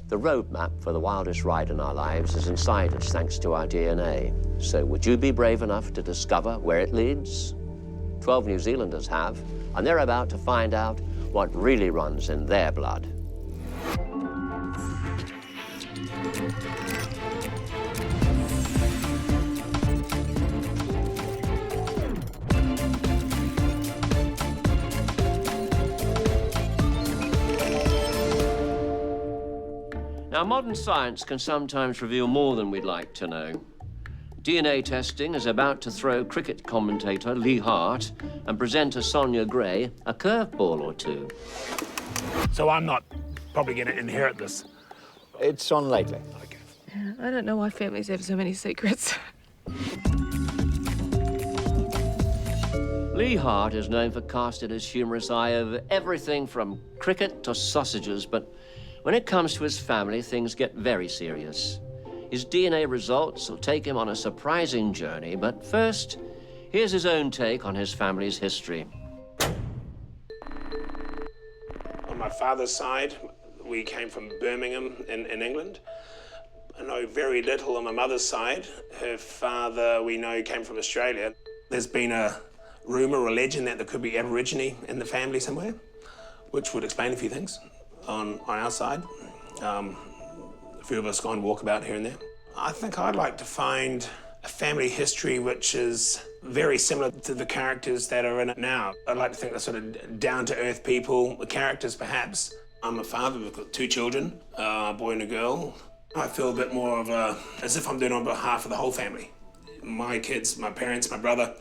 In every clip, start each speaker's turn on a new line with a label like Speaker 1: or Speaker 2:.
Speaker 1: The roadmap for the wildest ride in our lives is inside us thanks to our DNA. So would you be brave enough to discover where it leads? 12 New Zealanders have, and they're about to find out what really runs in their blood. Now, modern science can sometimes reveal more than we'd like to know. DNA testing is about to throw cricket commentator Lee Hart and presenter Sonia Gray a curveball or two.
Speaker 2: So I'm not probably going to inherit this?
Speaker 3: It's unlikely.
Speaker 2: Okay.
Speaker 4: Yeah, I don't know why families have so many secrets.
Speaker 1: Lee Hart is known for casting his humorous eye over everything from cricket to sausages, but when it comes to his family, things get very serious. His DNA results will take him on a surprising journey, but first, here's his own take on his family's history.
Speaker 2: On my father's side, we came from Birmingham in England. I know very little on my mother's side. Her father, we know, came from Australia. There's been a rumour or legend that there could be Aborigine in the family somewhere, which would explain a few things. On our side, a few of us go on walkabout here and there. I think I'd like to find a family history which is very similar to the characters that are in it now. I'd like to think they're sort of down-to-earth people, the characters perhaps. I'm a father, we've got 2 children, a boy and a girl. I feel a bit more of as if I'm doing it on behalf of the whole family. My kids, my parents, my brother,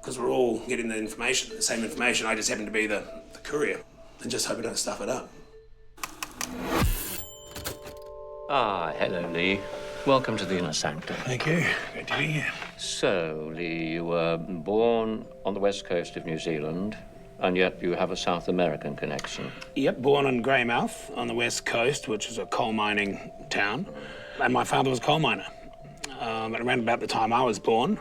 Speaker 2: because we're all getting the information, the same information. I just happen to be the courier, and just hope I don't stuff it up.
Speaker 1: Ah, hello, Lee. Welcome to the Inner Sanctum.
Speaker 2: Thank you. Great to be here.
Speaker 1: So, Lee, you were born on the west coast of New Zealand, and yet you have a South American connection.
Speaker 2: Yep, born in Greymouth on the west coast, which is a coal mining town. And my father was a coal miner. And around about the time I was born,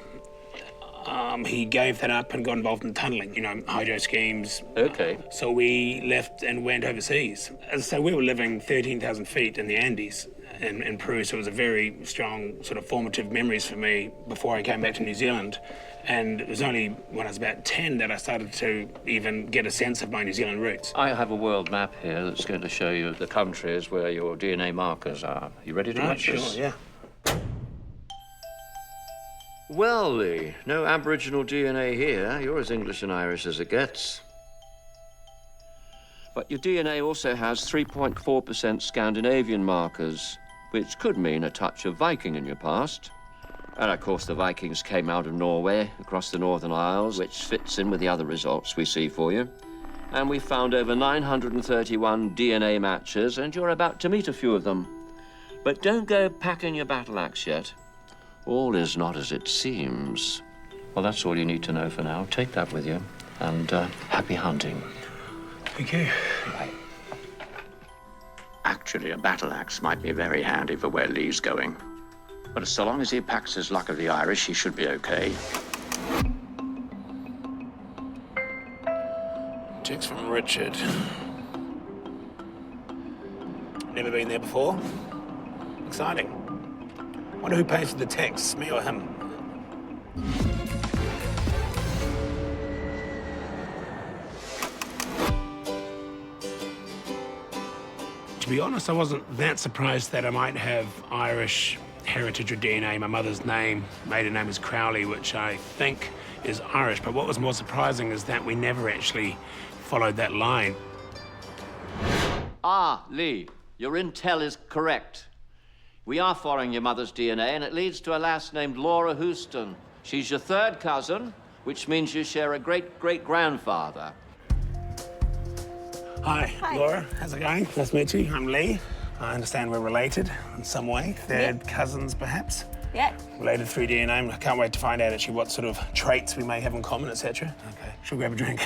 Speaker 2: he gave that up and got involved in tunnelling, you know, hydro schemes.
Speaker 1: Okay.
Speaker 2: So we left and went overseas. So we were living 13,000 feet in the Andes in Peru, so it was a very strong sort of formative memories for me before I came back to New Zealand. And it was only when I was about 10 that I started to even get a sense of my New Zealand roots.
Speaker 1: I have a world map here that's going to show you the countries where your DNA markers are. You ready to watch this?
Speaker 2: Sure, yeah.
Speaker 1: Well, Lee, no Aboriginal DNA here. You're as English and Irish as it gets. But your DNA also has 3.4% Scandinavian markers, which could mean a touch of Viking in your past. And, of course, the Vikings came out of Norway, across the Northern Isles, which fits in with the other results we see for you. And we found over 931 DNA matches, and you're about to meet a few of them. But don't go packing your battle axe yet. All is not as it seems. Well, that's all you need to know for now. Take that with you, and happy hunting.
Speaker 2: Thank you.
Speaker 1: Bye. Actually, a battle axe might be very handy for where Lee's going. But so long as he packs his luck of the Irish, he should be okay.
Speaker 2: Text from Richard. Never been there before. Exciting. Wonder who pays for the text, me or him? To be honest, I wasn't that surprised that I might have Irish heritage or DNA. My mother's name, maiden name is Crowley, which I think is Irish. But what was more surprising is that we never actually followed that line.
Speaker 1: Ah, Lee, your intel is correct. We are following your mother's DNA, and it leads to a lass named Laura Houston. She's your 3rd cousin, which means you share a great-great-grandfather.
Speaker 2: Hi, Laura. How's it going? Nice to meet you. I'm Lee. I understand we're related in some way. 3rd cousins, perhaps?
Speaker 5: Yeah.
Speaker 2: Related through DNA. I can't wait to find out actually what sort of traits we may have in common, etc. Okay. Should we grab a drink?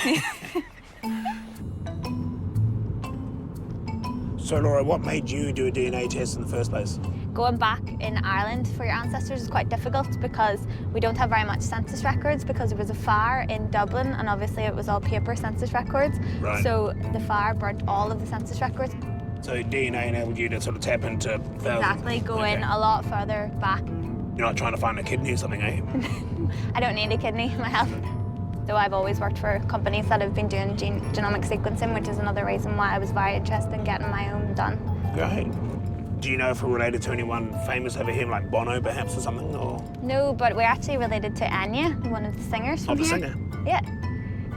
Speaker 2: So, Laura, what made you do a DNA test in the first place?
Speaker 5: Going back in Ireland for your ancestors is quite difficult because we don't have very much census records because there was a fire in Dublin and obviously it was all paper census records.
Speaker 2: Right.
Speaker 5: So the fire burnt all of the census records.
Speaker 2: So DNA enabled you to sort of tap into thousands.
Speaker 5: Exactly, go in a lot further back.
Speaker 2: You're not trying to find a kidney or something, are you?
Speaker 5: I don't need a kidney myself. So I've always worked for companies that have been doing genomic sequencing, which is another reason why I was very interested in getting my own done.
Speaker 2: Great. Do you know if we're related to anyone famous over here, like Bono perhaps or something? Or?
Speaker 5: No, but we're actually related to Anya, one of the singers from
Speaker 2: Oh, the
Speaker 5: here.
Speaker 2: singer?
Speaker 5: Yeah.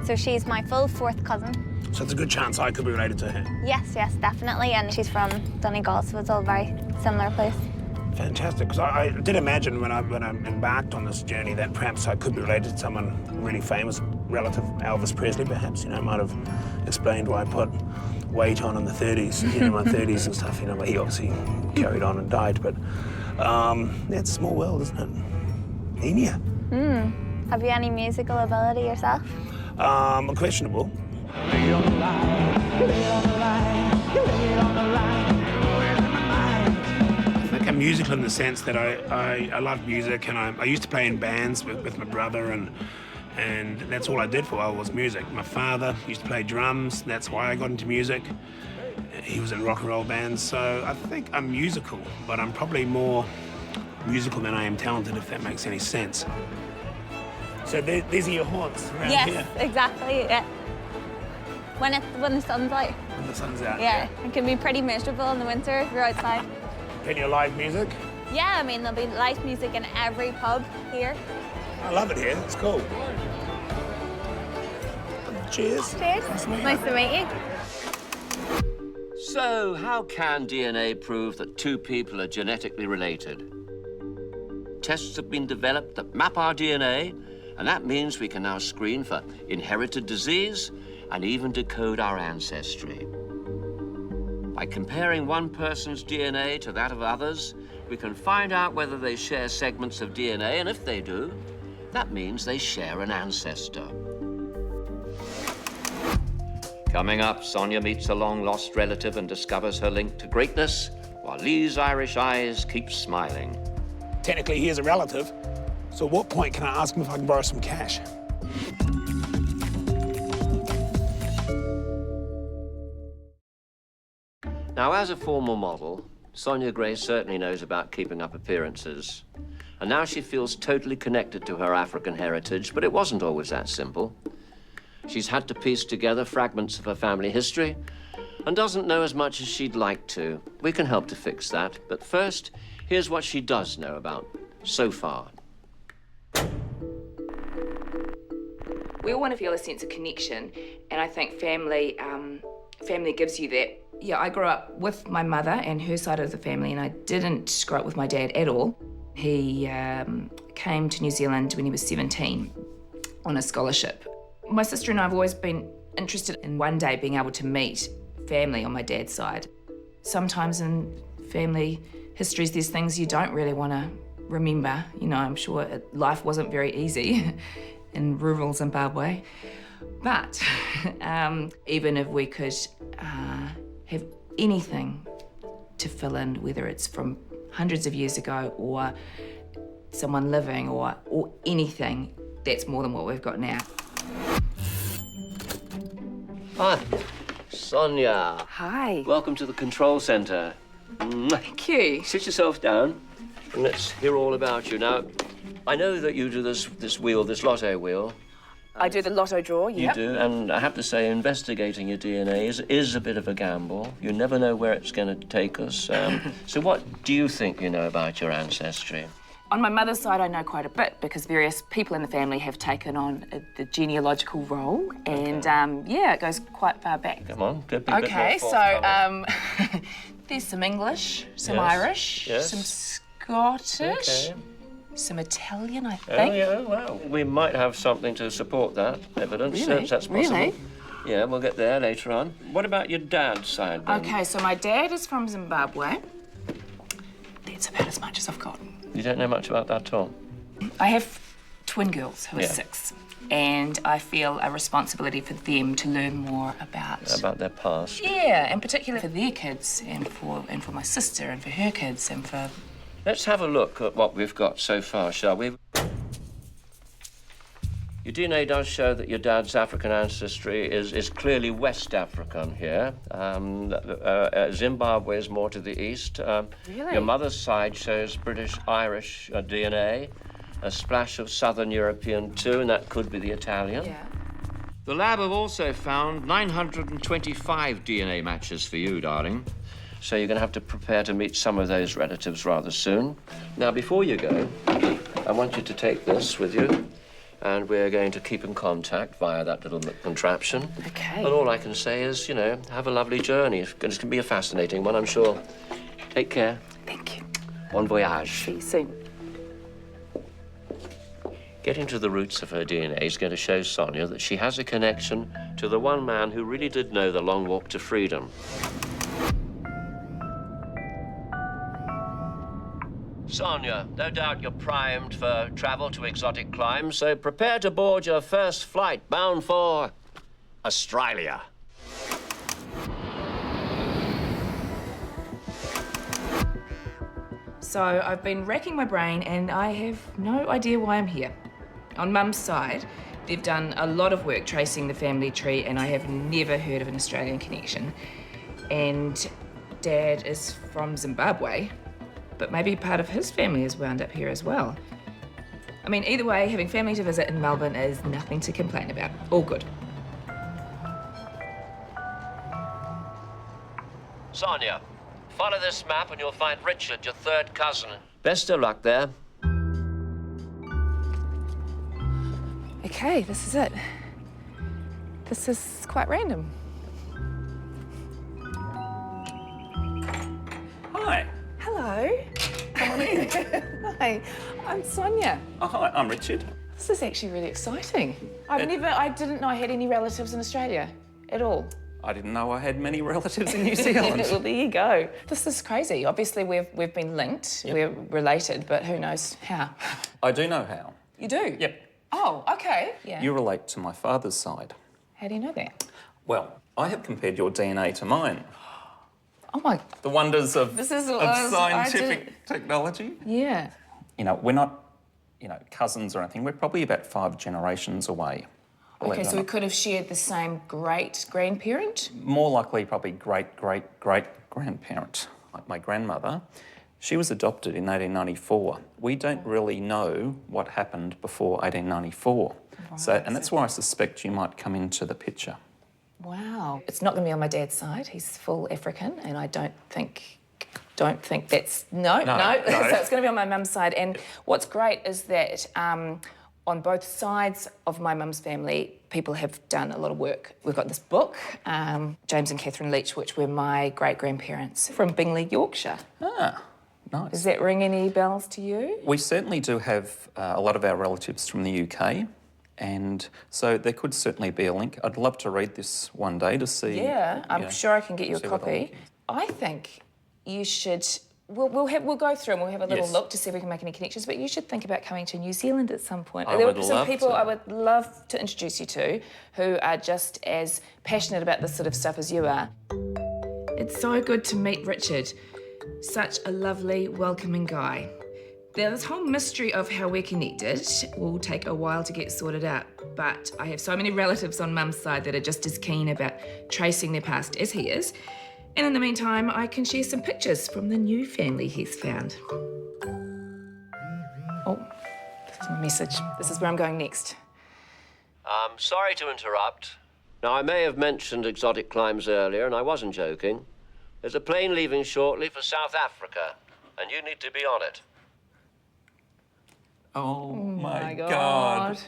Speaker 5: So she's my full fourth cousin.
Speaker 2: So it's a good chance I could be related to her.
Speaker 5: Yes, yes, definitely. And she's from Donegal, so it's all a very similar place.
Speaker 2: Fantastic, because I did imagine when I embarked on this journey that perhaps I could be related to someone really famous, relative Elvis Presley perhaps, you know, might have explained why I put weight on in the 30s, you know, my 30s and stuff, you know, but he obviously carried on and died, but it's a small world, isn't it? Enya.
Speaker 5: Have you any musical ability yourself?
Speaker 2: Questionable. I'm musical in the sense that I love music, and I used to play in bands with my brother, and that's all I did for a while was music. My father used to play drums, that's why I got into music. He was in rock and roll bands, so I think I'm musical, but I'm probably more musical than I am talented, if that makes any sense. So these are your haunts around
Speaker 5: Yes,
Speaker 2: here?
Speaker 5: exactly, yeah. When the sun's out.
Speaker 2: When the sun's out?
Speaker 5: Yeah, it can be pretty miserable in the winter if you're outside.
Speaker 2: Plenty of live music?
Speaker 5: Yeah, I mean, there'll be live music in every pub here.
Speaker 2: I love it here, it's cool. Cheers.
Speaker 5: Cheers. Nice to meet you.
Speaker 1: So, how can DNA prove that two people are genetically related? Tests have been developed that map our DNA, and that means we can now screen for inherited disease and even decode our ancestry. By comparing one person's DNA to that of others, we can find out whether they share segments of DNA, and if they do, that means they share an ancestor. Coming up, Sonia meets a long-lost relative and discovers her link to greatness, while Lee's Irish eyes keep smiling.
Speaker 2: Technically, he is a relative, so at what point can I ask him if I can borrow some cash?
Speaker 1: Now, as a former model, Sonia Gray certainly knows about keeping up appearances. And now she feels totally connected to her African heritage, but it wasn't always that simple. She's had to piece together fragments of her family history and doesn't know as much as she'd like to. We can help to fix that, but first, here's what she does know about so far.
Speaker 6: We all want to feel a sense of connection, and I think family gives you that. Yeah, I grew up with my mother and her side of the family, and I didn't grow up with my dad at all. He came to New Zealand when he was 17 on a scholarship. My sister and I have always been interested in one day being able to meet family on my dad's side. Sometimes in family histories, there's things you don't really want to remember. You know, I'm sure life wasn't very easy in rural Zimbabwe. But even if we could have anything to fill in, whether it's from hundreds of years ago or someone living or anything, that's more than what we've got now.
Speaker 1: Hi, Sonia.
Speaker 6: Hi.
Speaker 1: Welcome to the control center.
Speaker 6: Thank you.
Speaker 1: Sit yourself down and let's hear all about you. Now, I know that you do this lotto wheel.
Speaker 6: I do the lotto draw,
Speaker 1: You do, and I have to say, investigating your DNA is a bit of a gamble. You never know where it's going to take us. So what do you think you know about your ancestry?
Speaker 6: On my mother's side, I know quite a bit because various people in the family have taken on the genealogical role, and yeah, it goes quite far back.
Speaker 1: Come on, be a bit more
Speaker 6: Okay,
Speaker 1: forthcoming.
Speaker 6: so there's some English, some
Speaker 1: Yes,
Speaker 6: Irish,
Speaker 1: yes.
Speaker 6: some Scottish,
Speaker 1: Okay.
Speaker 6: some Italian, I
Speaker 1: Oh,
Speaker 6: think.
Speaker 1: yeah, well, we might have something to support that evidence.
Speaker 6: Really?
Speaker 1: That's possible.
Speaker 6: Really?
Speaker 1: Yeah, we'll get there later on. What about your dad's side, then?
Speaker 6: Okay, so my dad is from Zimbabwe. That's about as much as I've got.
Speaker 1: You don't know much about that at all?
Speaker 6: I have twin girls who are
Speaker 1: Yeah.
Speaker 6: 6, and I feel a responsibility for them to learn more
Speaker 1: About their past?
Speaker 6: Yeah, and particularly for their kids, and for my sister, and for her kids, and for...
Speaker 1: Let's have a look at what we've got so far, shall we? Your DNA does show that your dad's African ancestry is clearly West African here. Zimbabwe is more to the east.
Speaker 4: Really?
Speaker 1: Your mother's side shows British-Irish DNA, a splash of Southern European too, and that could be the Italian.
Speaker 4: Yeah.
Speaker 1: The lab have also found 925 DNA matches for you, darling. So you're going to have to prepare to meet some of those relatives rather soon. Now, before you go, I want you to take this with you. And we're going to keep in contact via that little contraption.
Speaker 4: Okay.
Speaker 1: And all I can say is, you know, have a lovely journey. It's going to be a fascinating one, I'm sure. Take care.
Speaker 4: Thank you.
Speaker 1: Bon voyage.
Speaker 4: See you soon.
Speaker 1: Getting to the roots of her DNA is going to show Sonia that she has a connection to the one man who really did know the long walk to freedom. Sonia, no doubt you're primed for travel to exotic climes, so prepare to board your first flight bound for Australia.
Speaker 6: So I've been racking my brain and I have no idea why I'm here. On Mum's side, they've done a lot of work tracing the family tree and I have never heard of an Australian connection. And Dad is from Zimbabwe, but maybe part of his family is wound up here as well. I mean, either way, having family to visit in Melbourne is nothing to complain about. All good.
Speaker 1: Sonia, follow this map and you'll find Richard, your third cousin. Best of luck there.
Speaker 4: Okay, this is it. This is quite random.
Speaker 7: Hi.
Speaker 4: Hello.
Speaker 7: Come on in.
Speaker 4: Hi, I'm Sonia.
Speaker 7: Oh, hi, I'm Richard.
Speaker 4: This is actually really exciting. I didn't know I had any relatives in Australia at all.
Speaker 7: I didn't know I had many relatives in New Zealand.
Speaker 4: Well, there you go. This is crazy. Obviously, we've been linked.
Speaker 7: Yep.
Speaker 4: We're related, but who knows how?
Speaker 7: I do know how.
Speaker 4: You do?
Speaker 7: Yep.
Speaker 4: Oh, okay. Yeah.
Speaker 7: You relate to my father's side.
Speaker 4: How do you know that?
Speaker 7: Well, I have compared your DNA to mine.
Speaker 4: Oh my.
Speaker 7: The wonders of
Speaker 4: This is
Speaker 7: scientific technology.
Speaker 4: Yeah.
Speaker 7: You know, we're not, cousins or anything. We're probably about 5 generations away.
Speaker 4: Okay, so we could have shared the same great-grandparent?
Speaker 7: More likely, probably great-great-great-grandparent. Like my grandmother, she was adopted in 1894. We don't really know what happened before 1894.
Speaker 4: Right.
Speaker 7: And that's why I suspect you might come into the picture.
Speaker 4: Wow. It's not going to be on my dad's side. He's full African, and I don't think that's... No. So it's going to be on my mum's side. And what's great is that on both sides of my mum's family, people have done a lot of work. We've got this book, James and Catherine Leach, which were my great-grandparents from Bingley, Yorkshire.
Speaker 7: Ah, nice.
Speaker 4: Does that ring any bells to you?
Speaker 7: We certainly do have a lot of our relatives from the UK, and so there could certainly be a link. I'd love to read this one day to see...
Speaker 4: Yeah, I'm sure I can get you a
Speaker 7: see what the
Speaker 4: copy.
Speaker 7: link is.
Speaker 4: I think you should... We'll go through and we'll have a little
Speaker 7: Yes.
Speaker 4: look to see if we can make any connections, but you should think about coming to New Zealand at some point.
Speaker 7: I
Speaker 4: There
Speaker 7: would
Speaker 4: are some
Speaker 7: love
Speaker 4: people
Speaker 7: to.
Speaker 4: I would love to introduce you to who are just as passionate about this sort of stuff as you are.
Speaker 6: It's so good to meet Richard. Such a lovely, welcoming guy. This whole mystery of how we're connected will take a while to get sorted out, but I have so many relatives on Mum's side that are just as keen about tracing their past as he is. And in the meantime, I can share some pictures from the new family he's found.
Speaker 4: Oh, this is my message. This is where I'm going next.
Speaker 1: Sorry to interrupt. Now, I may have mentioned exotic climes earlier, and I wasn't joking. There's a plane leaving shortly for South Africa, and you need to be on it.
Speaker 7: Oh, my
Speaker 4: God.
Speaker 7: God.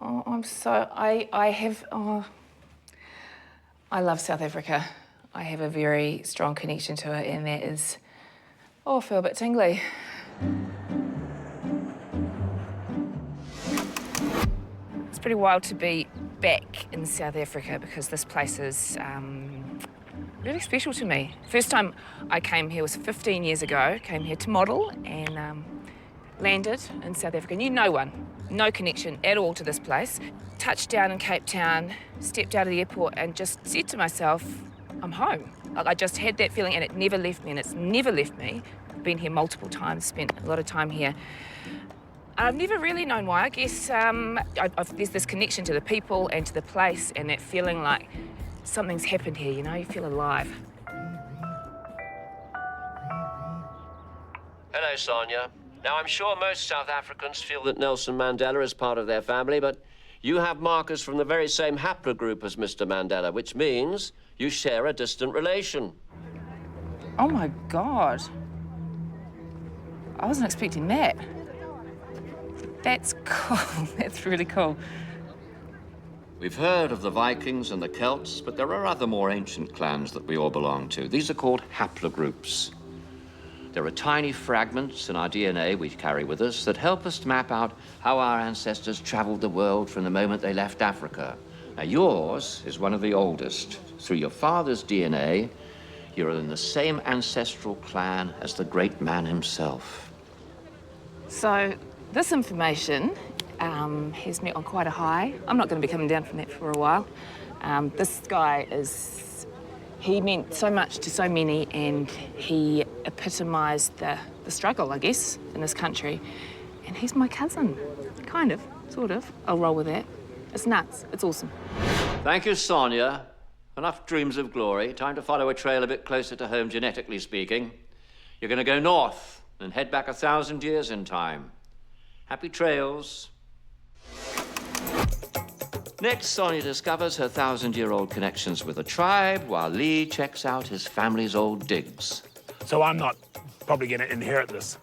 Speaker 4: Oh, I'm so... I love South Africa. I have a very strong connection to it, and that is... Oh, I feel a bit tingly. It's pretty wild to be back in South Africa because this place is really special to me. First time I came here was 15 years ago. Came here to model and landed in South Africa. Knew no one, no connection at all to this place. Touched down in Cape Town, stepped out of the airport and just said to myself, I'm home. Like, I just had that feeling and it never left me, and it's never left me. I've been here multiple times, spent a lot of time here. I've never really known why. I guess there's this connection to the people and to the place and that feeling like something's happened here, you know, you feel alive.
Speaker 1: Hello, Sonia. Now, I'm sure most South Africans feel that Nelson Mandela is part of their family, but you have markers from the very same haplogroup as Mr. Mandela, which means you share a distant relation.
Speaker 4: Oh, my God. I wasn't expecting that. That's cool. That's really cool.
Speaker 1: We've heard of the Vikings and the Celts, but there are other more ancient clans that we all belong to. These are called haplogroups. There are tiny fragments in our DNA we carry with us that help us to map out how our ancestors traveled the world from the moment they left Africa. Now, yours is one of the oldest. Through your father's DNA, you're in the same ancestral clan as the great man himself.
Speaker 4: So, this information has me on quite a high. I'm not going to be coming down from that for a while. This guy he meant so much to so many, and he epitomised the struggle, I guess, in this country. And he's my cousin. Kind of, sort of. I'll roll with that. It's nuts. It's awesome.
Speaker 1: Thank you, Sonia. Enough dreams of glory. Time to follow a trail a bit closer to home, genetically speaking. You're going to go north and head back 1,000 years in time. Happy trails. Next, Sonia discovers her 1,000-year-old connections with a tribe, while Lee checks out his family's old digs.
Speaker 2: So I'm not probably going to inherit this.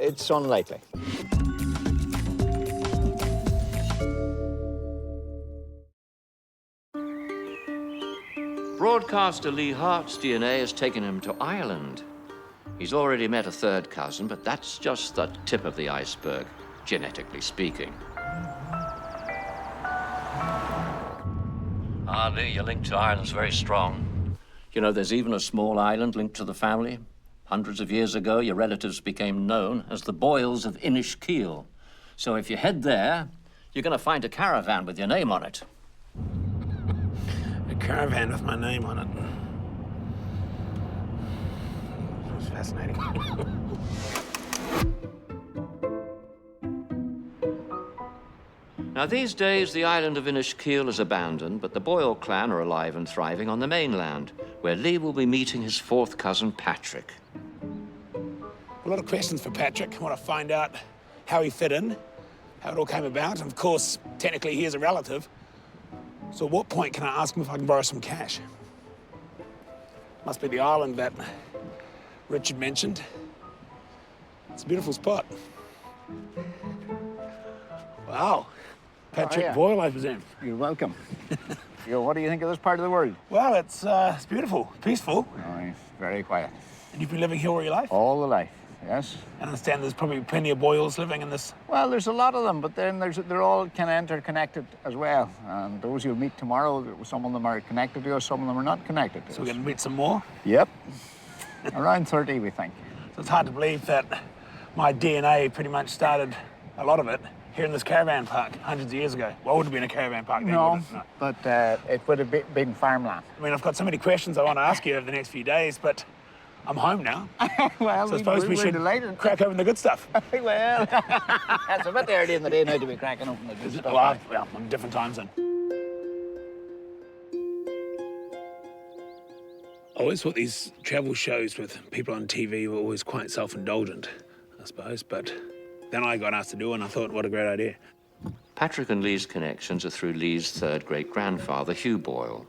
Speaker 3: It's unlikely.
Speaker 1: Broadcaster Lee Hart's DNA has taken him to Ireland. He's already met a third cousin, but that's just the tip of the iceberg, genetically speaking. Lee, your link to Ireland's very strong. You know, there's even a small island linked to the family. Hundreds of years ago, your relatives became known as the Boyles of Inishkeel. So if you head there, you're going to find a caravan with your name on it.
Speaker 2: A caravan with my name on it. That's fascinating.
Speaker 1: Now, these days, the island of Inishkeel is abandoned, but the Boyle clan are alive and thriving on the mainland, where Lee will be meeting his fourth cousin, Patrick.
Speaker 2: A lot of questions for Patrick. I want to find out how he fit in, how it all came about, and of course, technically he is a relative. So at what point can I ask him if I can borrow some cash? Must be the island that Richard mentioned. It's a beautiful spot. Wow. Patrick Boyle, I presume.
Speaker 3: You're welcome. What do you think of this part of the world?
Speaker 2: Well, it's beautiful, peaceful.
Speaker 3: Oh, it's very quiet.
Speaker 2: And you've been living here all your life?
Speaker 3: All the life, yes.
Speaker 2: I understand there's probably plenty of Boyles living in this.
Speaker 3: Well, there's a lot of them, but then they're all kind of interconnected as well. And those you'll meet tomorrow, some of them are connected to us, some of them are not connected to us.
Speaker 2: So we're going to meet some more?
Speaker 3: Yep. Around 30, we think.
Speaker 2: So it's hard to believe that my DNA pretty much started, a lot of it, here in this caravan park hundreds of years ago. Well, it would have been a caravan park then,
Speaker 3: No,
Speaker 2: would it? No.
Speaker 3: but it would have been farmland.
Speaker 2: I mean, I've got so many questions I want to ask you over the next few days, but I'm home now.
Speaker 3: Well,
Speaker 2: So I suppose we should
Speaker 3: delighted.
Speaker 2: crack open the good stuff.
Speaker 3: Well, that's a bit early in the day now to be cracking open the good stuff.
Speaker 2: Well, I'm different time zone. I always thought these travel shows with people on TV were always quite self-indulgent, I suppose, but then I got asked to do one and I thought, what a great idea.
Speaker 1: Patrick and Lee's connections are through Lee's third great-grandfather, Hugh Boyle.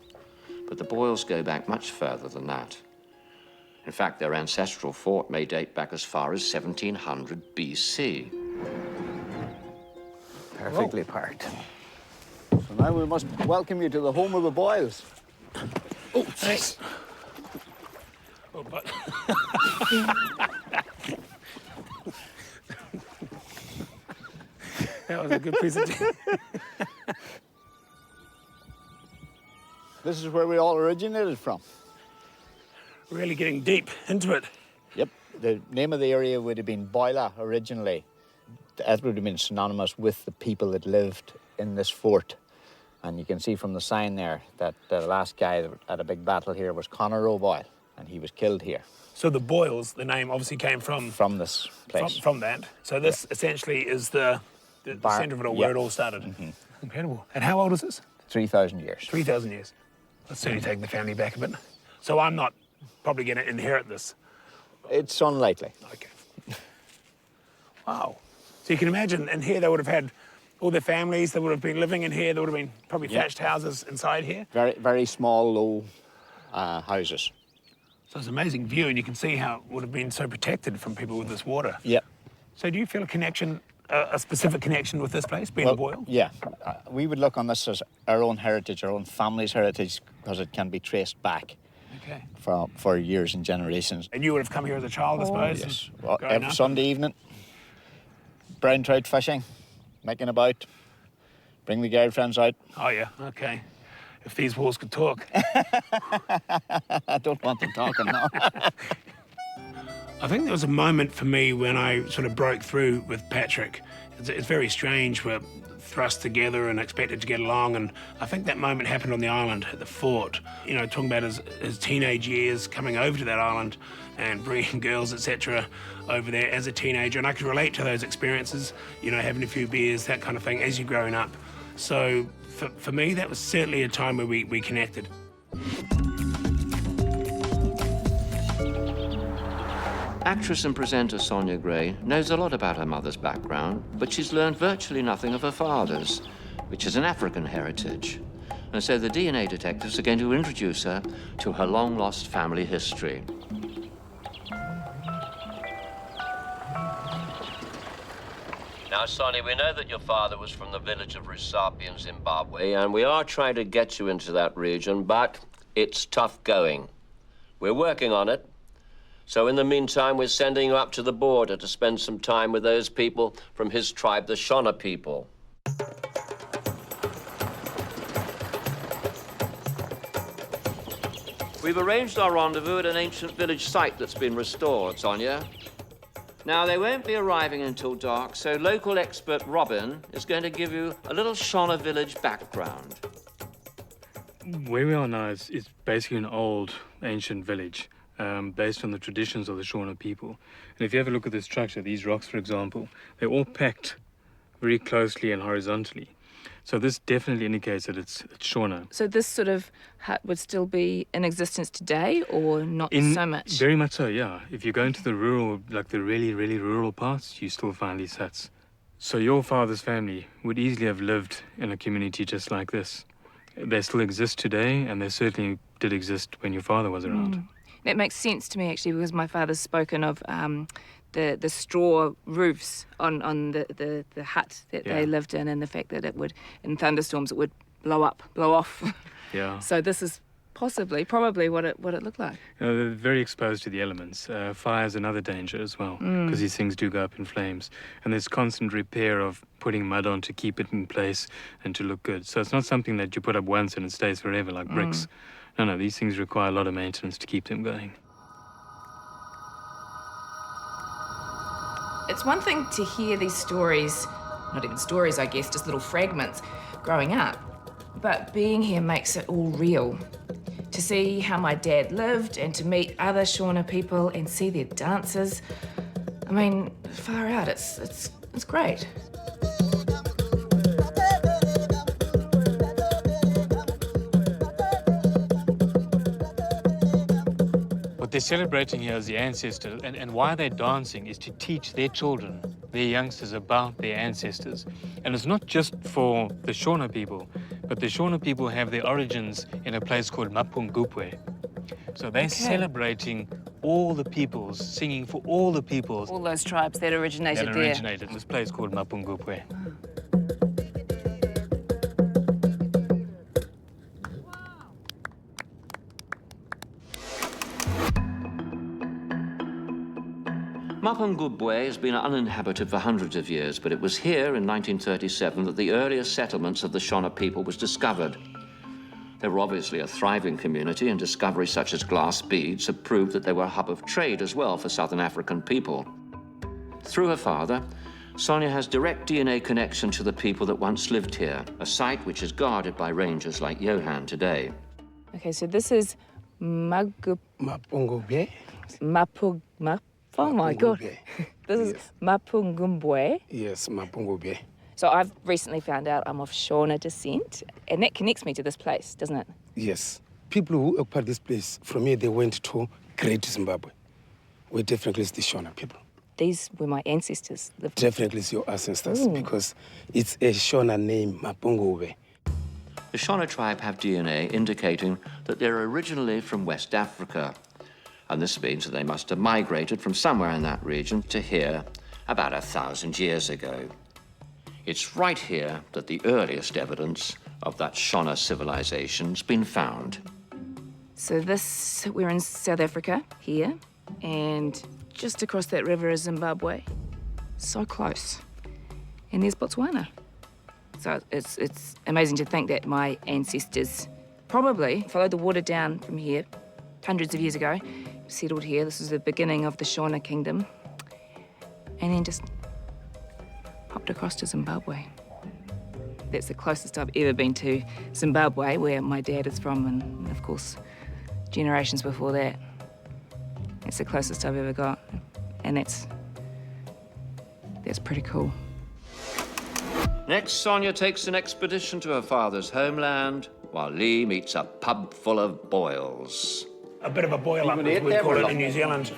Speaker 1: But the Boyles go back much further than that. In fact, their ancestral fort may date back as far as 1700 BC.
Speaker 3: Perfectly parked. So now we must welcome you to the home of the Boyles.
Speaker 2: Oh, thanks. Oh, but... That was a good presentation.
Speaker 3: This is where we all originated from.
Speaker 2: Really getting deep into it.
Speaker 3: Yep. The name of the area would have been Boila originally. That would have been synonymous with the people that lived in this fort. And you can see from the sign there that the last guy that had a big battle here was Conor O'Boyle. and he was killed here.
Speaker 2: So the Boyles, the name obviously came from
Speaker 3: This place.
Speaker 2: From that. So this essentially is the centre of it all, where it all started. Incredible. And how old is this?
Speaker 3: 3,000 years.
Speaker 2: 3,000 years. That's certainly taking the family back a bit. So I'm not probably going to inherit this.
Speaker 3: It's unlikely.
Speaker 2: Okay. Wow. So you can imagine, in here they would have had all their families, they would have been living in here, there would have been probably thatched houses inside here.
Speaker 3: Very, very small, low houses.
Speaker 2: So it's an amazing view, and you can see how it would have been so protected from people with this water.
Speaker 3: Yeah.
Speaker 2: So do you feel a connection, a specific connection with this place, being a Boyle?
Speaker 3: Yeah. We would look on this as our own heritage, our own family's heritage, because it can be traced back for years and generations.
Speaker 2: And you would have come here as a child, I suppose?
Speaker 3: Yes. Well, every Sunday evening, brown trout fishing, making about, bring the girlfriends out.
Speaker 2: Oh, yeah, okay. If these walls could talk.
Speaker 3: I don't want them talking now.
Speaker 2: I think there was a moment for me when I sort of broke through with Patrick. It's very strange. We're thrust together and expected to get along, and I think that moment happened on the island at the fort. You know, talking about his teenage years, coming over to that island and bringing girls, etc., over there as a teenager, and I could relate to those experiences, you know, having a few beers, that kind of thing, as you're growing up. So for me, that was certainly a time where we connected.
Speaker 1: Actress and presenter Sonia Gray knows a lot about her mother's background, but she's learned virtually nothing of her father's, which is an African heritage. And so the DNA detectives are going to introduce her to her long-lost family history. Now, Sonia, we know that your father was from the village of Rusape in Zimbabwe, and we are trying to get you into that region, but it's tough going. We're working on it. So in the meantime, we're sending you up to the border to spend some time with those people from his tribe, the Shona people. We've arranged our rendezvous at an ancient village site that's been restored, Sonia. Now, they won't be arriving until dark, so local expert Robin is going to give you a little Shona village background.
Speaker 8: Where we are now is basically an old, ancient village. Based on the traditions of the Shona people. And if you have a look at the structure, these rocks, for example, they're all packed very closely and horizontally. So this definitely indicates that it's Shona.
Speaker 6: So this sort of hut would still be in existence today, or not so much?
Speaker 8: Very much so, yeah. If you go into the rural, like the really, really rural parts, you still find these huts. So your father's family would easily have lived in a community just like this. They still exist today, and they certainly did exist when your father was around.
Speaker 6: That makes sense to me, actually, because my father's spoken of the straw roofs on the hut that they lived in, and the fact that it would, in thunderstorms, it would blow off.
Speaker 8: Yeah.
Speaker 6: So this is probably what it looked like.
Speaker 8: They're very exposed to the elements. Fire is another danger as well, because these things do go up in flames. And there's constant repair of putting mud on to keep it in place and to look good. So it's not something that you put up once and it stays forever like bricks. No, these things require a lot of maintenance to keep them going.
Speaker 6: It's one thing to hear these stories, not even stories, I guess, just little fragments growing up, but being here makes it all real. To see how my dad lived and to meet other Shona people and see their dances, I mean, far out, it's great.
Speaker 8: What they're celebrating here is the ancestors, and why they're dancing is to teach their children, their youngsters, about their ancestors. And it's not just for the Shona people, but the Shona people have their origins in a place called Mapungubwe. So they're celebrating all the peoples, singing for all the peoples.
Speaker 6: All those tribes that originated there.
Speaker 8: That originated in this place called Mapungubwe.
Speaker 1: Mapungubwe has been uninhabited for hundreds of years, but it was here in 1937 that the earliest settlements of the Shona people was discovered. They were obviously a thriving community, and discoveries such as glass beads have proved that they were a hub of trade as well for Southern African people. Through her father, Sonia has direct DNA connection to the people that once lived here, a site which is guarded by rangers like Johan today.
Speaker 6: Okay, so this is
Speaker 2: Mapungubwe.
Speaker 4: Oh my God.
Speaker 2: Mapungubwe.
Speaker 4: This is
Speaker 2: Yes.
Speaker 4: Mapungubwe.
Speaker 2: Yes, Mapungubwe.
Speaker 4: So I've recently found out I'm of Shona descent, and that connects me to this place, doesn't it?
Speaker 2: Yes. People who occupied this place, from here they went to Great Zimbabwe, where definitely is the Shona people.
Speaker 4: These were my ancestors.
Speaker 2: Definitely is your ancestors, because it's a Shona name, Mapungubwe.
Speaker 1: The Shona tribe have DNA indicating that they're originally from West Africa, and this means that they must have migrated from somewhere in that region to here about 1,000 years ago. It's right here that the earliest evidence of that Shona civilization's been found.
Speaker 4: So we're in South Africa, here, and just across that river is Zimbabwe. So close. And there's Botswana. So it's amazing to think that my ancestors probably followed the water down from here hundreds of years ago, settled here. This is the beginning of the Shona kingdom, and then just popped across to Zimbabwe. That's the closest I've ever been to Zimbabwe, where my dad is from, and of course, generations before that. It's the closest I've ever got, and that's pretty cool.
Speaker 1: Next, Sonia takes an expedition to her father's homeland, while Lee meets a pub full of boils.
Speaker 2: A bit of a boil up, as we call it in New Zealand.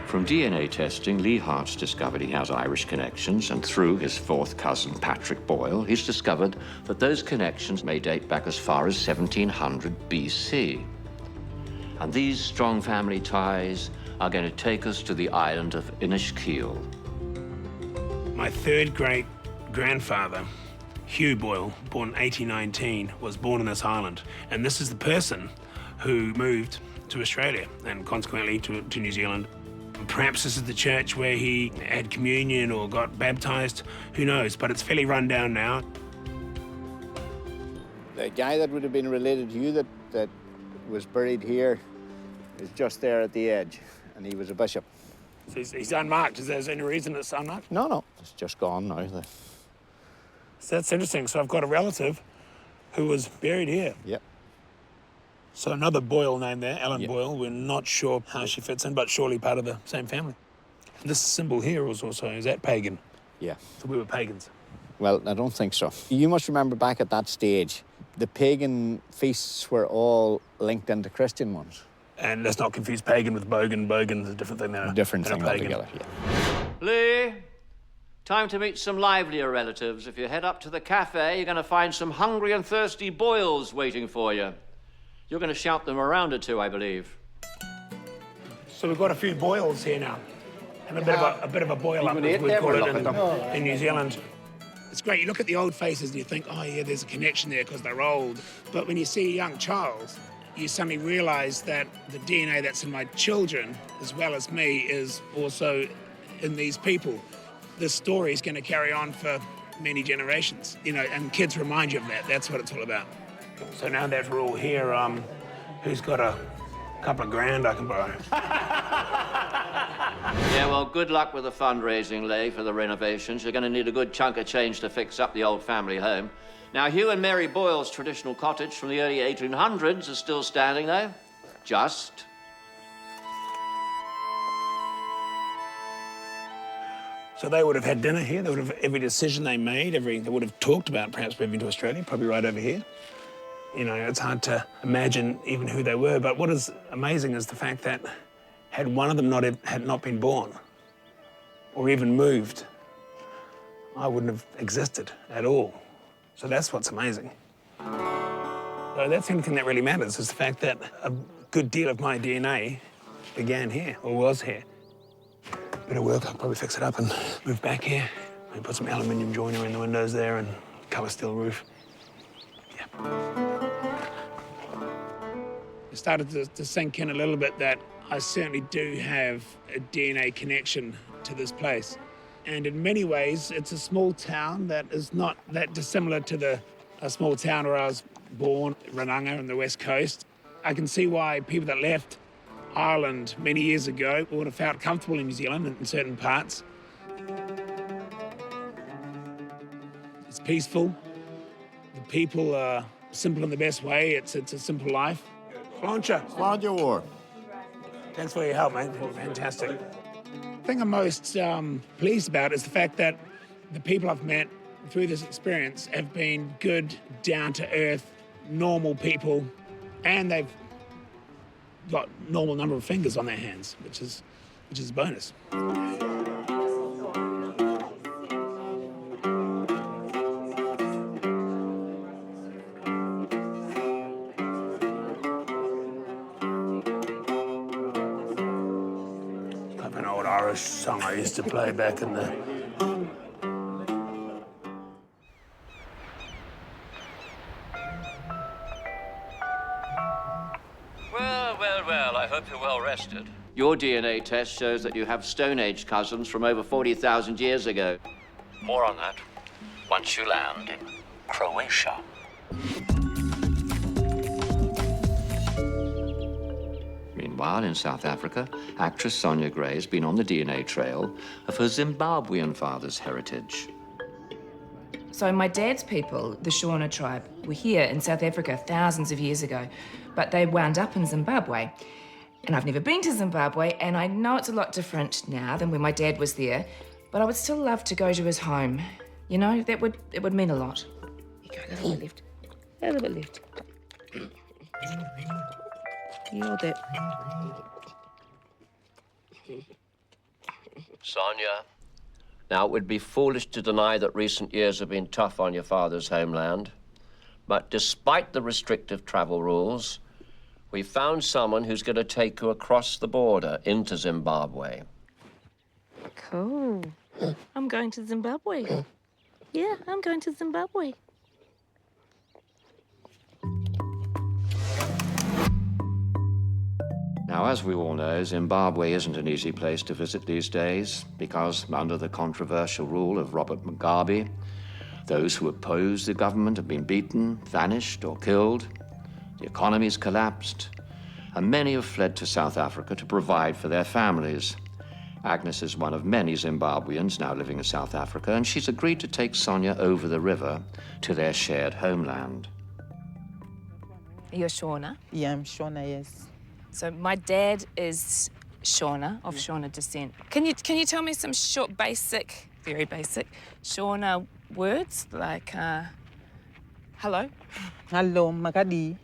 Speaker 1: From DNA testing, Lee Hart's discovered he has Irish connections, and through his fourth cousin, Patrick Boyle, he's discovered that those connections may date back as far as 1700 BC. And these strong family ties are going to take us to the island of Inishkeel.
Speaker 2: My third great-grandfather, Hugh Boyle, born in 1819, was born on this island. And this is the person who moved to Australia and consequently to New Zealand. Perhaps this is the church where he had communion or got baptized, who knows, but it's fairly run down now.
Speaker 3: The guy that would have been related to you that was buried here is just there at the edge, and he was a bishop.
Speaker 2: So he's unmarked. Is there any reason it's unmarked?
Speaker 3: No, it's just gone now.
Speaker 2: So that's interesting. So I've got a relative who was buried here.
Speaker 3: Yep.
Speaker 2: So another Boyle name there, Ellen
Speaker 3: Yep.
Speaker 2: Boyle. We're not sure how she fits in, but surely part of the same family. This symbol here is that pagan?
Speaker 3: Yeah.
Speaker 2: So we were pagans.
Speaker 3: Well, I don't think so. You must remember back at that stage, the pagan feasts were all linked into Christian ones.
Speaker 2: And let's not confuse pagan with bogan. Bogan's a different thing than a
Speaker 3: Different
Speaker 2: than a
Speaker 3: thing
Speaker 2: pagan.
Speaker 3: altogether, yeah.
Speaker 1: Lee, time to meet some livelier relatives. If you head up to the cafe, you're going to find some hungry and thirsty Boyles waiting for you. You're going to shout them around or two, I believe.
Speaker 2: So we've got a few Boyles here now. And a bit of a boil up, as we call it in New Zealand. It's great. You look at the old faces and you think, oh, yeah, there's a connection there because they're old. But when you see a young child, you suddenly realise that the DNA that's in my children, as well as me, is also in these people. This story is going to carry on for many generations, and kids remind you of that. That's what it's all about. So now that we're all here, who's got a couple of grand I can borrow?
Speaker 1: Yeah, well, good luck with the fundraising, Lee, for the renovations. You're going to need a good chunk of change to fix up the old family home. Now, Hugh and Mary Boyle's traditional cottage from the early 1800s is still standing, though. Just.
Speaker 2: So they would have had dinner here. They would have every decision they made, they would have talked about perhaps moving to Australia, probably right over here. It's hard to imagine even who they were, but what is amazing is the fact that had one of them had not been born or even moved, I wouldn't have existed at all. So that's what's amazing. So that's the only thing that really matters, is the fact that a good deal of my DNA began here, or was here. Bit of work, I'll probably fix it up and move back here. Maybe put some aluminium joinery in the windows there and cover steel roof. Yeah. It started to sink in a little bit that I certainly do have a DNA connection to this place. And in many ways, it's a small town that is not that dissimilar to a small town where I was born, Rananga on the west coast. I can see why people that left Ireland many years ago would have felt comfortable in New Zealand in certain parts. peaceful. The people are simple in the best way. It's a simple life. Launcher.
Speaker 3: Roger war.
Speaker 2: Thanks for your help, mate. Fantastic. The thing I'm most pleased about is the fact that the people I've met through this experience have been good, down-to-earth, normal people, and they've got normal number of fingers on their hands, which is a bonus. Like an old Irish song I used to play back in the...
Speaker 1: Well, I hope you're well rested. Your DNA test shows that you have Stone Age cousins from over 40,000 years ago. More on that once you land in Croatia. Meanwhile, in South Africa, actress Sonia Gray has been on the DNA trail of her Zimbabwean father's heritage.
Speaker 6: So my dad's people, the Shona tribe, were here in South Africa thousands of years ago, but they wound up in Zimbabwe. And I've never been to Zimbabwe, and I know it's a lot different now than when my dad was there, but I would still love to go to his home. You know, it would mean a lot. You go a little bit left. A little bit left. You're that.
Speaker 1: Sonia, now it would be foolish to deny that recent years have been tough on your father's homeland. But despite the restrictive travel rules, we found someone who's going to take you across the border into Zimbabwe.
Speaker 6: Cool. I'm going to Zimbabwe. Yeah, I'm going to Zimbabwe.
Speaker 1: Now, as we all know, Zimbabwe isn't an easy place to visit these days because, under the controversial rule of Robert Mugabe, those who oppose the government have been beaten, vanished, or killed. The economy's collapsed, and many have fled to South Africa to provide for their families. Agnes is one of many Zimbabweans now living in South Africa, and she's agreed to take Sonia over the river to their shared homeland.
Speaker 6: You're Shona?
Speaker 9: Yeah, I'm Shona, yes.
Speaker 6: So my dad is Shona, of Shona descent. Can you tell me some short, basic, very basic, Shona words like hello?
Speaker 9: Hello, Makadi.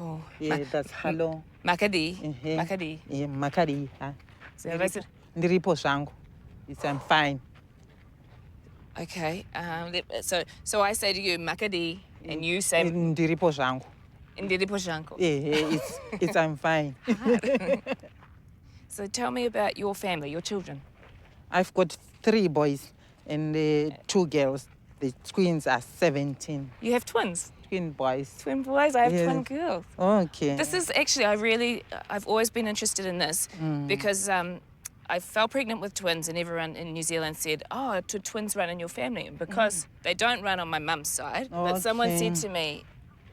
Speaker 6: Oh,
Speaker 9: Yeah, that's hello.
Speaker 6: Makadi. Makadi.
Speaker 9: Yeah, Makadi.
Speaker 6: So if I said,
Speaker 9: Ndiripo shangu. It's I'm fine.
Speaker 6: okay, so I say to you Makadi, and you say
Speaker 9: Ndiripo shangu.
Speaker 6: Ndiripo shangu.
Speaker 9: Yeah, it's I'm fine.
Speaker 6: So tell me about your family, your children.
Speaker 9: I've got 3 boys and 2 girls. The twins are 17.
Speaker 6: You have twins?
Speaker 9: Twin boys.
Speaker 6: Twin boys, I have
Speaker 9: Yes.
Speaker 6: twin girls.
Speaker 9: Okay.
Speaker 6: This is actually, I've always been interested in this because I fell pregnant with twins and everyone in New Zealand said, oh, do twins run in your family? And because they don't run on my mum's side, but someone said to me,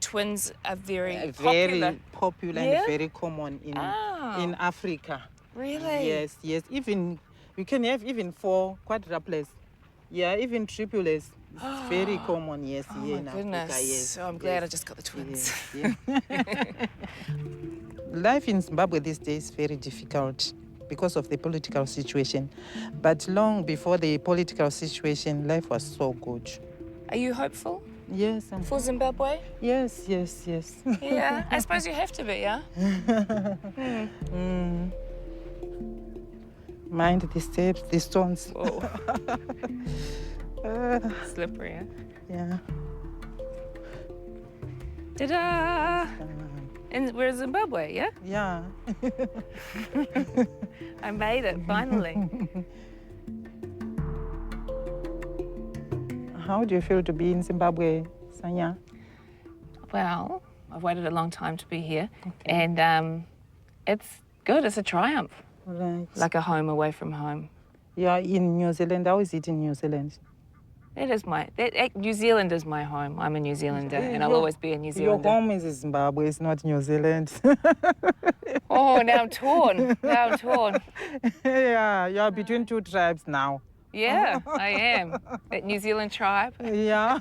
Speaker 6: twins are very popular.
Speaker 9: Very popular
Speaker 6: Yeah?
Speaker 9: and very common in Africa.
Speaker 6: Really?
Speaker 9: Yes, yes. Even we can have even 4 quadruplets. Yeah, even triplets. It's very common, yes,
Speaker 6: Oh
Speaker 9: here
Speaker 6: my
Speaker 9: in
Speaker 6: goodness.
Speaker 9: Africa, yes.
Speaker 6: So I'm glad I
Speaker 9: yes,
Speaker 6: just got the twins.
Speaker 9: yes, yeah. Life in Zimbabwe these days is very difficult because of the political situation. But long before the political situation, life was so good.
Speaker 6: Are you hopeful
Speaker 9: Yes,
Speaker 6: for Zimbabwe?
Speaker 9: yes, yes, yes.
Speaker 6: Yeah, I suppose you have to be, yeah?
Speaker 9: Mind the steps, the stones.
Speaker 6: Whoa. Slippery, huh?
Speaker 9: Yeah.
Speaker 6: Ta-da! And we're in Zimbabwe, yeah?
Speaker 9: Yeah.
Speaker 6: I made it, finally.
Speaker 9: How do you feel to be in Zimbabwe, Sonia?
Speaker 6: Well, I've waited a long time to be here, and it's good. It's a triumph,
Speaker 9: Right.
Speaker 6: like a home away from home.
Speaker 9: Yeah, in New Zealand. How is it in New Zealand?
Speaker 6: It is New Zealand is my home. I'm a New Zealander, and I'll always be a New
Speaker 9: Your
Speaker 6: Zealander.
Speaker 9: home is Zimbabwe, it's not New Zealand.
Speaker 6: Oh, now I'm torn. Now I'm torn.
Speaker 9: Yeah, you are between 2 tribes now.
Speaker 4: Yeah, I am. That New Zealand tribe.
Speaker 9: Yeah,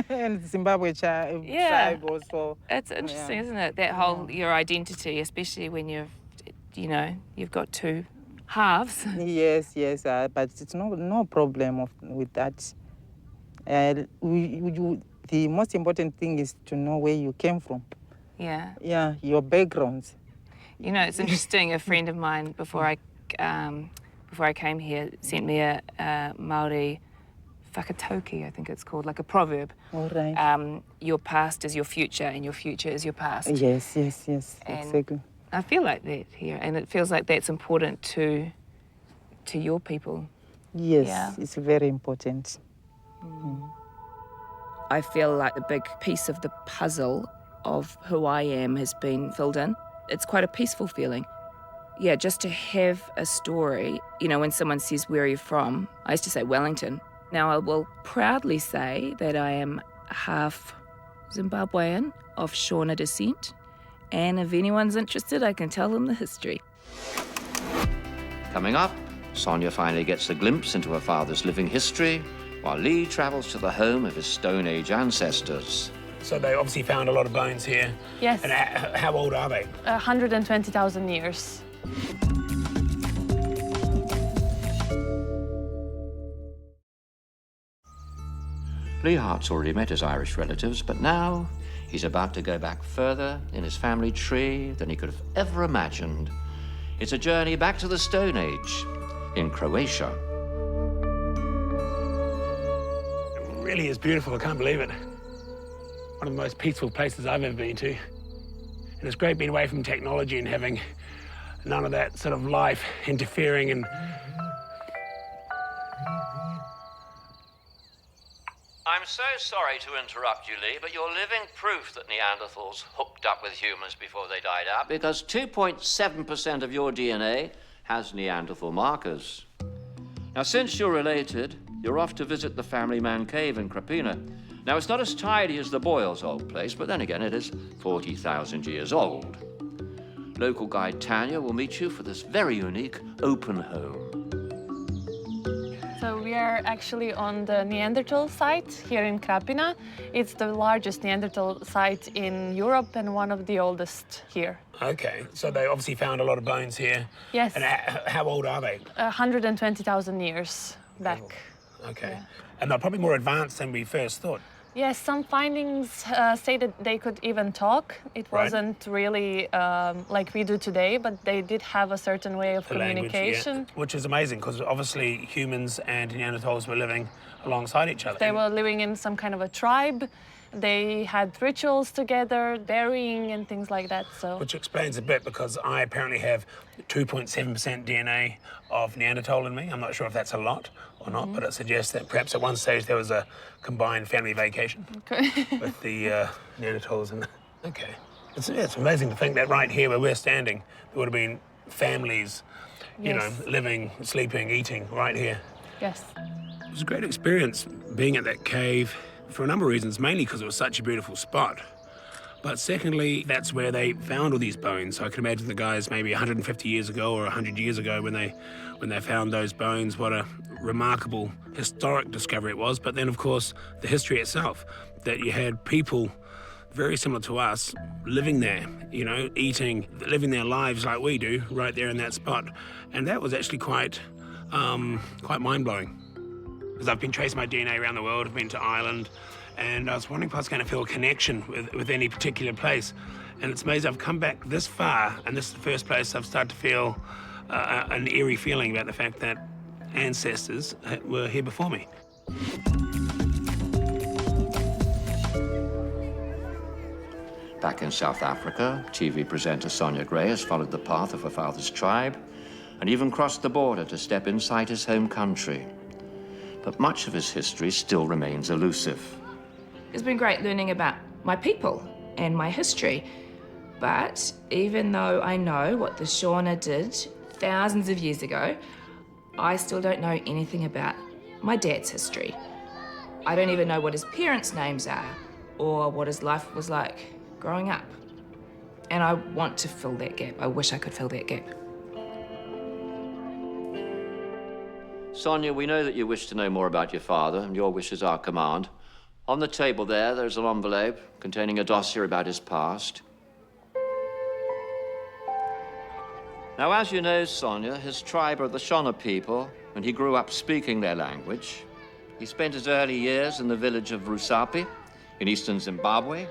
Speaker 9: and Zimbabwe tribe also.
Speaker 4: It's interesting, isn't it? That whole, your identity, especially when you've got two halves.
Speaker 9: Yes, yes, but it's no problem with that. The most important thing is to know where you came from.
Speaker 4: Yeah.
Speaker 9: Yeah, your backgrounds.
Speaker 4: You know, it's interesting. A friend of mine before I came here sent me a Maori whakatauki, I think it's called, like a proverb.
Speaker 9: All right.
Speaker 4: Your past is your future, and your future is your past.
Speaker 9: Yes, yes, yes,
Speaker 4: And
Speaker 9: exactly.
Speaker 4: I feel like that here, and it feels like that's important to your people.
Speaker 9: Yes,
Speaker 4: Yeah.
Speaker 9: it's very important.
Speaker 4: I feel like the big piece of the puzzle of who I am has been filled in. It's quite a peaceful feeling. Yeah, just to have a story. You know, when someone says, where are you from? I used to say Wellington. Now I will proudly say that I am half Zimbabwean of Shona descent. And if anyone's interested, I can tell them the history.
Speaker 1: Coming up, Sonia finally gets a glimpse into her father's living history, while Lee travels to the home of his Stone Age ancestors.
Speaker 2: So they obviously found a lot of bones here.
Speaker 10: Yes.
Speaker 2: And how old are they?
Speaker 10: 120,000 years.
Speaker 1: Lee Hart's already met his Irish relatives, but now he's about to go back further in his family tree than he could have ever imagined. It's a journey back to the Stone Age in Croatia.
Speaker 2: It really is beautiful, I can't believe it. One of the most peaceful places I've ever been to. And it's great being away from technology and having none of that sort of life interfering and...
Speaker 1: I'm so sorry to interrupt you, Lee, but you're living proof that Neanderthals hooked up with humans before they died out, because 2.7% of your DNA has Neanderthal markers. Now, since you're related, you're off to visit the family man cave in Krapina. Now, it's not as tidy as the Boyles' old place, but then again, it is 40,000 years old. Local guide Tanya will meet you for this very unique open home.
Speaker 10: So we are actually on the Neanderthal site here in Krapina. It's the largest Neanderthal site in Europe and one of the oldest here.
Speaker 2: Okay, so they obviously found a lot of bones here.
Speaker 10: Yes.
Speaker 2: And how old are they?
Speaker 10: 120,000 years back.
Speaker 2: Okay.
Speaker 10: Yeah.
Speaker 2: And they're probably more advanced than we first thought.
Speaker 10: Yes, some findings say that they could even talk. It
Speaker 2: Right.
Speaker 10: wasn't really like we do today, but they did have a certain way of
Speaker 2: The language,
Speaker 10: communication.
Speaker 2: yeah. Which is amazing, because obviously humans and Neanderthals were living alongside each other.
Speaker 10: They were living in some kind of a tribe. They had rituals together, burying and things like that. So,
Speaker 2: Which explains a bit, because I apparently have 2.7% DNA of Neanderthal in me. I'm not sure if that's a lot or not, but it suggests that perhaps at one stage there was a combined family vacation with the Neanderthals. And okay, it's amazing to think that right here where we're standing, there would have been families, you know, living, sleeping, eating right here.
Speaker 10: yes.
Speaker 2: It was a great experience being at that cave for a number of reasons, mainly because it was such a beautiful spot. But secondly, that's where they found all these bones. So I can imagine the guys maybe 150 years ago or 100 years ago when they found those bones, what a remarkable historic discovery it was. But then, of course, the history itself, that you had people very similar to us living there, you know, eating, living their lives like we do right there in that spot. And that was actually quite mind-blowing. Because I've been tracing my DNA around the world. I've been to Ireland, and I was wondering if I was going to feel a connection with any particular place. And it's amazing I've come back this far, and this is the first place I've started to feel an eerie feeling about the fact that ancestors were here before me.
Speaker 1: Back in South Africa, TV presenter Sonia Gray has followed the path of her father's tribe and even crossed the border to step inside his home country. But much of his history still remains elusive.
Speaker 6: It's been great learning about my people and my history. But even though I know what the Shona did thousands of years ago, I still don't know anything about my dad's history. I don't even know what his parents' names are or what his life was like growing up. And I want to fill that gap. I wish I could fill that gap.
Speaker 1: Sonia, we know that you wish to know more about your father, and your wish is our command. On the table there's an envelope containing a dossier about his past. Now, as you know, Sonia, his tribe are the Shona people, and he grew up speaking their language. He spent his early years in the village of Rusape in eastern Zimbabwe.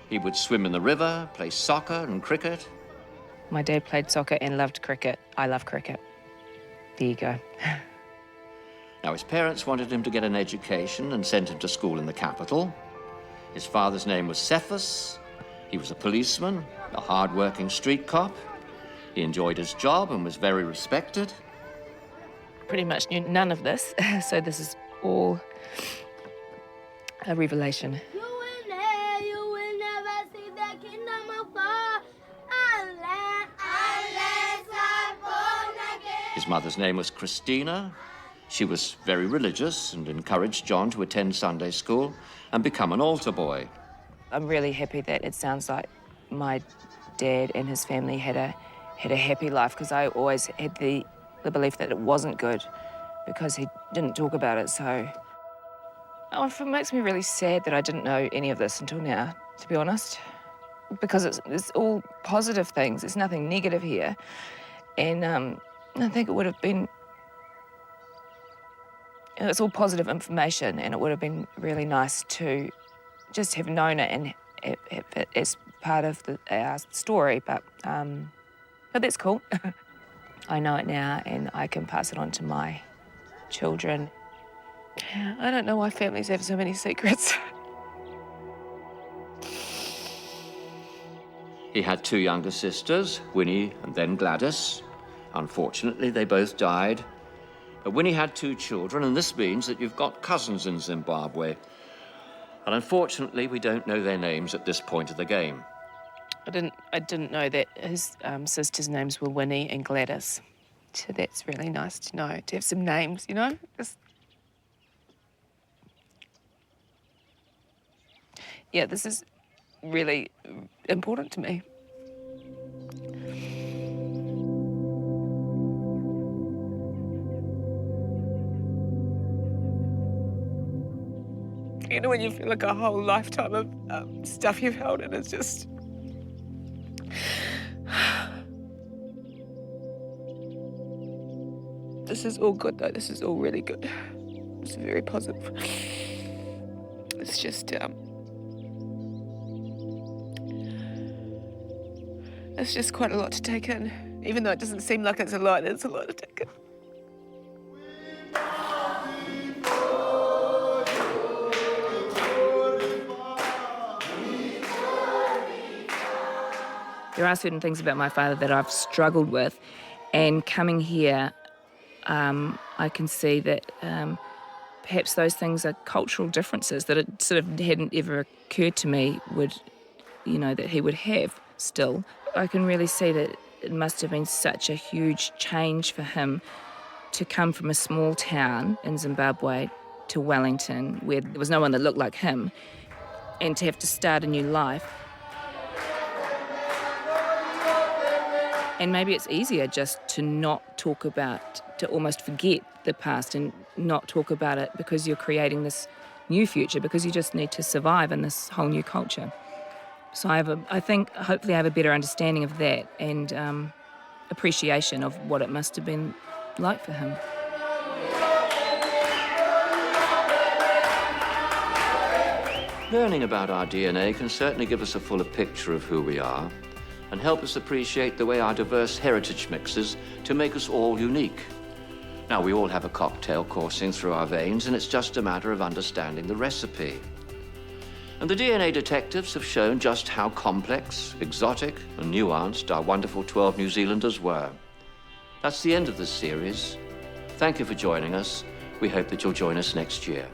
Speaker 1: He would swim in the river, play soccer and cricket.
Speaker 4: My dad played soccer and loved cricket. I love cricket. There you go.
Speaker 1: Now, his parents wanted him to get an education and sent him to school in the capital. His father's name was Cephas. He was a policeman, a hard-working street cop. He enjoyed his job and was very respected.
Speaker 4: Pretty much knew none of this, so this is all a revelation.
Speaker 1: His mother's name was Christina. She was very religious and encouraged John to attend Sunday school and become an altar boy.
Speaker 4: I'm really happy that it sounds like my dad and his family had a happy life, because I always had the belief that it wasn't good because he didn't talk about it. So it makes me really sad that I didn't know any of this until now, to be honest, because it's all positive things. There's nothing negative here. And I think it would have been, it's all positive information, and it would have been really nice to just have known it and have it as part of our story, but that's cool. I know it now, and I can pass it on to my children. I don't know why families have so many secrets.
Speaker 1: He had two younger sisters, Winnie and then Gladys. Unfortunately, they both died. But Winnie had two children, and this means that you've got cousins in Zimbabwe. And unfortunately, we don't know their names at this point of the game.
Speaker 4: I didn't know that his sisters' names were Winnie and Gladys. So that's really nice to know, to have some names, you know? Yeah, this is really important to me. You know, when you feel like a whole lifetime of stuff you've held in, it's just... This is all good, though. This is all really good. It's very positive. It's just, it's just quite a lot to take in. Even though it doesn't seem like it's a lot to take in. There are certain things about my father that I've struggled with, and coming here, I can see that perhaps those things are cultural differences that it sort of hadn't ever occurred to me that he would have still. I can really see that it must have been such a huge change for him to come from a small town in Zimbabwe to Wellington, where there was no one that looked like him, and to have to start a new life. And maybe it's easier just to not talk about, to almost forget the past and not talk about it, because you're creating this new future, because you just need to survive in this whole new culture. So I think hopefully I have a better understanding of that and appreciation of what it must have been like for him.
Speaker 1: Learning about our DNA can certainly give us a fuller picture of who we are and help us appreciate the way our diverse heritage mixes to make us all unique. Now, we all have a cocktail coursing through our veins, and it's just a matter of understanding the recipe. And the DNA detectives have shown just how complex, exotic, and nuanced our wonderful 12 New Zealanders were. That's the end of this series. Thank you for joining us. We hope that you'll join us next year.